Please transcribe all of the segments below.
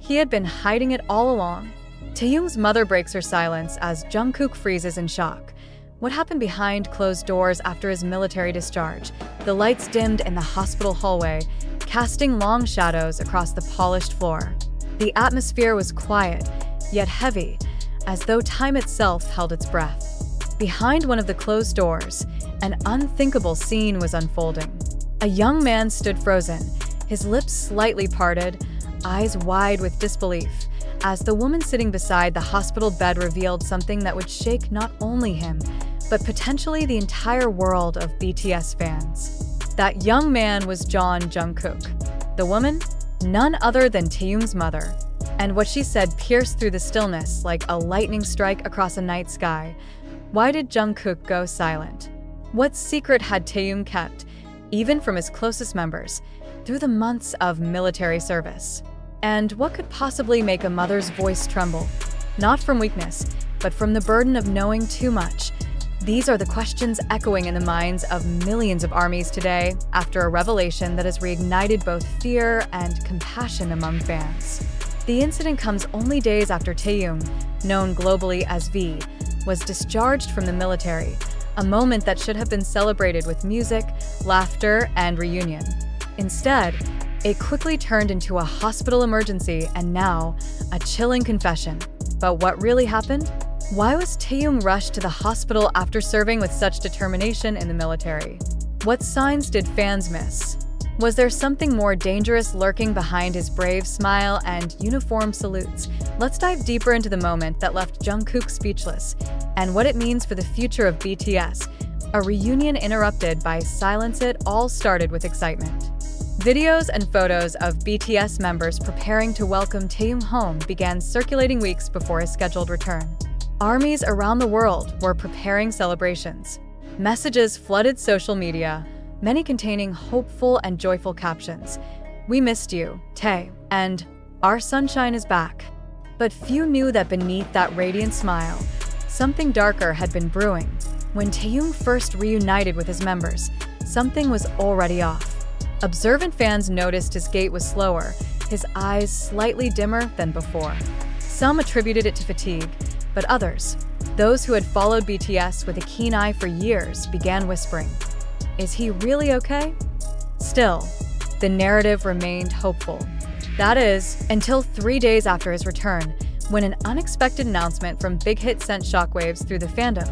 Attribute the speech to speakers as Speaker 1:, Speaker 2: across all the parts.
Speaker 1: He had been hiding it all along. Taeyoung's mother breaks her silence as Jungkook freezes in shock. What happened behind closed doors after his military discharge? The lights dimmed in the hospital hallway, casting long shadows across the polished floor. The atmosphere was quiet, yet heavy, as though time itself held its breath. Behind one of the closed doors, an unthinkable scene was unfolding. A young man stood frozen, his lips slightly parted, eyes wide with disbelief, as the woman sitting beside the hospital bed revealed something that would shake not only him, but potentially the entire world of BTS fans. That young man was John Jungkook. The woman? None other than Taeyoung's mother. And what she said pierced through the stillness like a lightning strike across a night sky. Why did Jungkook go silent? What secret had Taeyoung kept, even from his closest members, through the months of military service? And what could possibly make a mother's voice tremble? Not from weakness, but from the burden of knowing too much. These are the questions echoing in the minds of millions of ARMYs today after a revelation that has reignited both fear and compassion among fans. The incident comes only days after Taeyoung, known globally as V, was discharged from the military, a moment that should have been celebrated with music, laughter, and reunion. Instead, it quickly turned into a hospital emergency and now a chilling confession. But what really happened? Why was Taeyoung rushed to the hospital after serving with such determination in the military? What signs did fans miss? Was there something more dangerous lurking behind his brave smile and uniform salutes? Let's dive deeper into the moment that left Jungkook speechless and what it means for the future of BTS. A reunion interrupted by silence. It all started with excitement. Videos and photos of BTS members preparing to welcome Taeyoung home began circulating weeks before his scheduled return. ARMYs around the world were preparing celebrations. Messages flooded social media, many containing hopeful and joyful captions. "We missed you, Tae," and "Our sunshine is back." But few knew that beneath that radiant smile, something darker had been brewing. When Taeyoung first reunited with his members, something was already off. Observant fans noticed his gait was slower, his eyes slightly dimmer than before. Some attributed it to fatigue, but others, those who had followed BTS with a keen eye for years, began whispering, "Is he really okay?" Still, the narrative remained hopeful. That is, until 3 days after his return, when an unexpected announcement from Big Hit sent shockwaves through the fandom.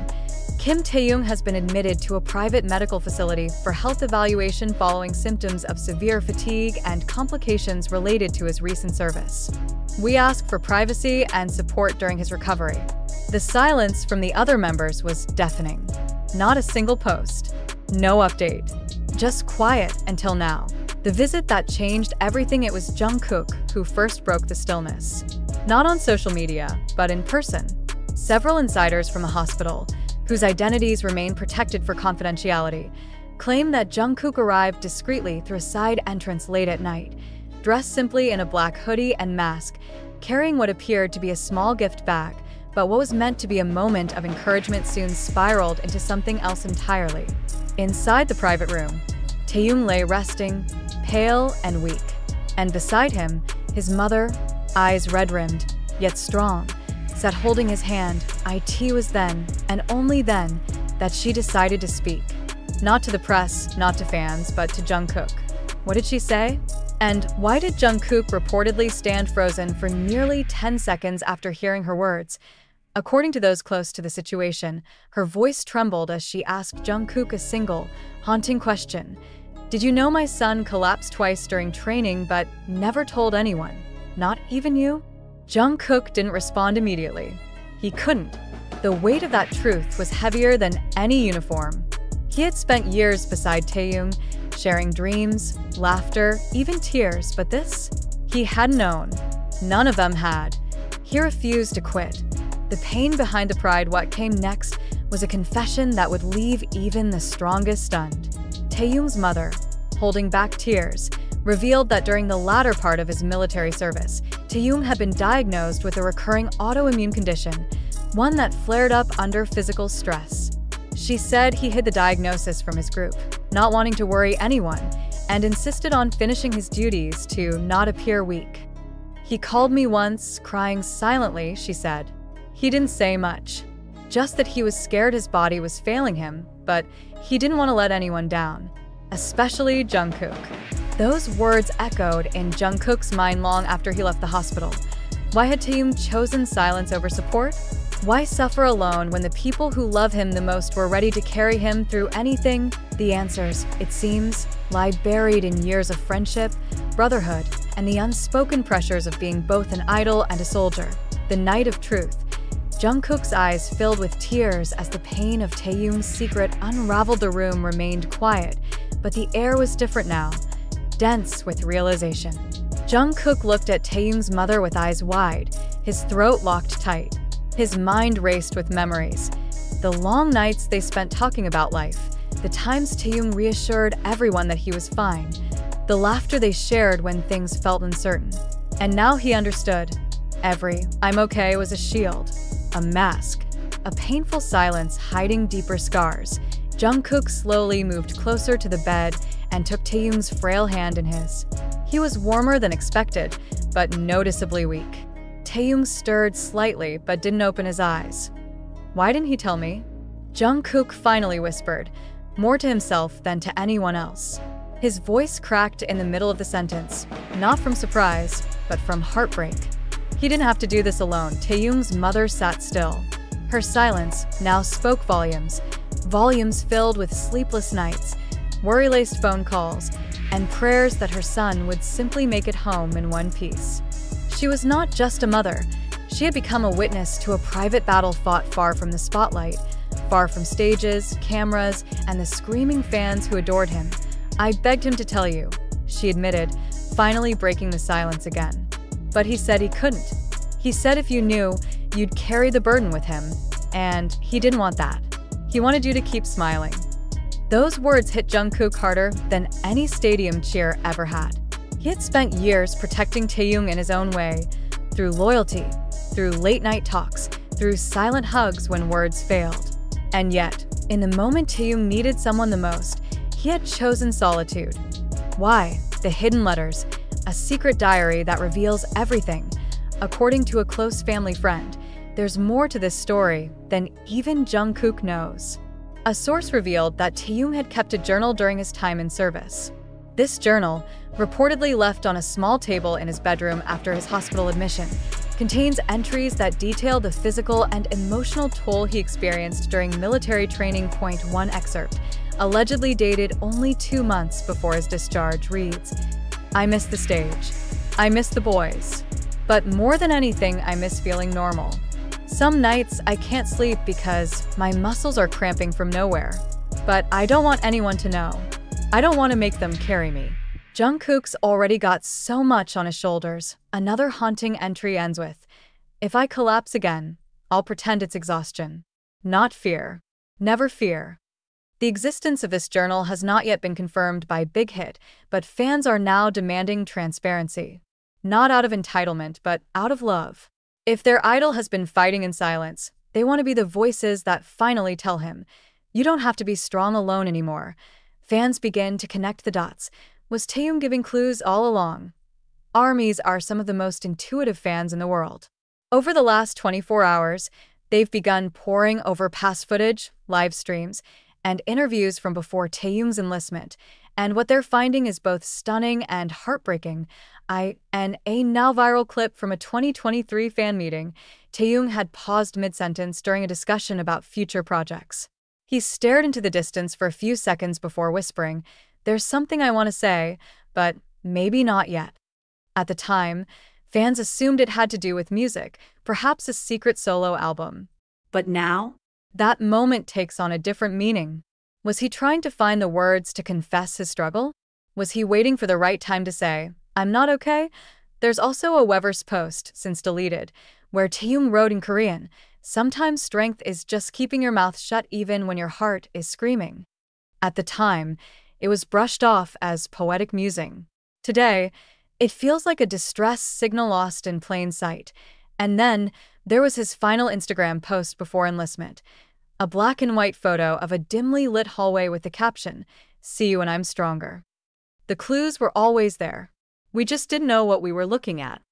Speaker 1: Kim Taeyoung has been admitted to a private medical facility for health evaluation following symptoms of severe fatigue and complications related to his recent service. We ask for privacy and support during his recovery. The silence from the other members was deafening. Not a single post, no update, just quiet until now. The visit that changed everything. It was Jungkook who first broke the stillness. Not on social media, but in person. Several insiders from the hospital, whose identities remain protected for confidentiality, claim that Jungkook arrived discreetly through a side entrance late at night, dressed simply in a black hoodie and mask, carrying what appeared to be a small gift bag. But what was meant to be a moment of encouragement soon spiraled into something else entirely. Inside the private room, Taeyoung lay resting, pale and weak. And beside him, his mother, eyes red-rimmed, yet strong, sat holding his hand. It was then, and only then, that she decided to speak. Not to the press, not to fans, but to Jungkook. What did she say? And why did Jungkook reportedly stand frozen for nearly 10 seconds after hearing her words? According to those close to the situation, her voice trembled as she asked Jungkook a single, haunting question. "Did you know my son collapsed twice during training but never told anyone? Not even you?" Jungkook didn't respond immediately. He couldn't. The weight of that truth was heavier than any uniform. He had spent years beside Taeyoung, sharing dreams, laughter, even tears, but this? He had known. None of them had. He refused to quit. The pain behind the pride. What came next was a confession that would leave even the strongest stunned. Taeyoung's mother, holding back tears, revealed that during the latter part of his military service, Taeyoung had been diagnosed with a recurring autoimmune condition, one that flared up under physical stress. She said he hid the diagnosis from his group, not wanting to worry anyone, and insisted on finishing his duties to not appear weak. He called me once, crying silently, she said. He didn't say much, just that he was scared his body was failing him, but he didn't want to let anyone down, especially Jungkook. Those words echoed in Jungkook's mind long after he left the hospital. Why had Taehyung chosen silence over support? Why suffer alone when the people who love him the most were ready to carry him through anything? The answers, it seems, lie buried in years of friendship, brotherhood, and the unspoken pressures of being both an idol and a soldier. The night of truth. Jungkook's eyes filled with tears as the pain of Taehyung's secret unraveled. The room remained quiet, but the air was different now, dense with realization. Jungkook looked at Taehyung's mother with eyes wide, his throat locked tight. His mind raced with memories. The long nights they spent talking about life, the times Taehyung reassured everyone that he was fine, the laughter they shared when things felt uncertain. And now he understood. Every "I'm okay" was a shield, a mask, a painful silence hiding deeper scars. Jungkook slowly moved closer to the bed and took Taehyung's frail hand in his. He was warmer than expected, but noticeably weak. Taehyung stirred slightly but didn't open his eyes. Why didn't he tell me? Jungkook finally whispered, more to himself than to anyone else. His voice cracked in the middle of the sentence, not from surprise, but from heartbreak. He didn't have to do this alone. Taehyung's mother sat still. Her silence now spoke volumes, volumes filled with sleepless nights, worry-laced phone calls, and prayers that her son would simply make it home in one piece. She was not just a mother. She had become a witness to a private battle fought far from the spotlight, far from stages, cameras, and the screaming fans who adored him. I begged him to tell you, she admitted, finally breaking the silence again. But he said he couldn't. He said if you knew, you'd carry the burden with him, and he didn't want that. He wanted you to keep smiling. Those words hit Jungkook harder than any stadium cheer ever had. He had spent years protecting Taehyung in his own way, through loyalty, through late-night talks, through silent hugs when words failed. And yet, in the moment Taehyung needed someone the most, he had chosen solitude. Why? The hidden letters, a secret diary that reveals everything. According to a close family friend, there's more to this story than even Jungkook knows. A source revealed that Taehyung had kept a journal during his time in service. This journal, reportedly left on a small table in his bedroom after his hospital admission, contains entries that detail the physical and emotional toll he experienced during military training. One excerpt, allegedly dated only 2 months before his discharge, reads, "I miss the stage. I miss the boys. But more than anything, I miss feeling normal. Some nights I can't sleep because my muscles are cramping from nowhere. But I don't want anyone to know. I don't want to make them carry me." Jungkook's already got so much on his shoulders. Another haunting entry ends with, "If I collapse again, I'll pretend it's exhaustion. Not fear. Never fear." The existence of this journal has not yet been confirmed by Big Hit, but fans are now demanding transparency. Not out of entitlement, but out of love. If their idol has been fighting in silence, they want to be the voices that finally tell him, "You don't have to be strong alone anymore." Fans begin to connect the dots. Was Taehyung giving clues all along? ARMYs are some of the most intuitive fans in the world. Over the last 24 hours, they've begun poring over past footage, live streams, and interviews from before Taehyung's enlistment, and what they're finding is both stunning and heartbreaking. A now viral clip from a 2023 fan meeting, Taehyung had paused mid-sentence during a discussion about future projects. He stared into the distance for a few seconds before whispering, "There's something I want to say, but maybe not yet." At the time, fans assumed it had to do with music, perhaps a secret solo album. But now, that moment takes on a different meaning. Was he trying to find the words to confess his struggle? Was he waiting for the right time to say, "I'm not okay"? There's also a Weverse post, since deleted, where Taehyung wrote in Korean, "Sometimes strength is just keeping your mouth shut even when your heart is screaming." At the time, it was brushed off as poetic musing. Today, it feels like a distress signal lost in plain sight. And then, there was his final Instagram post before enlistment. A black and white photo of a dimly lit hallway with the caption, "See you when I'm stronger." The clues were always there. We just didn't know what we were looking at.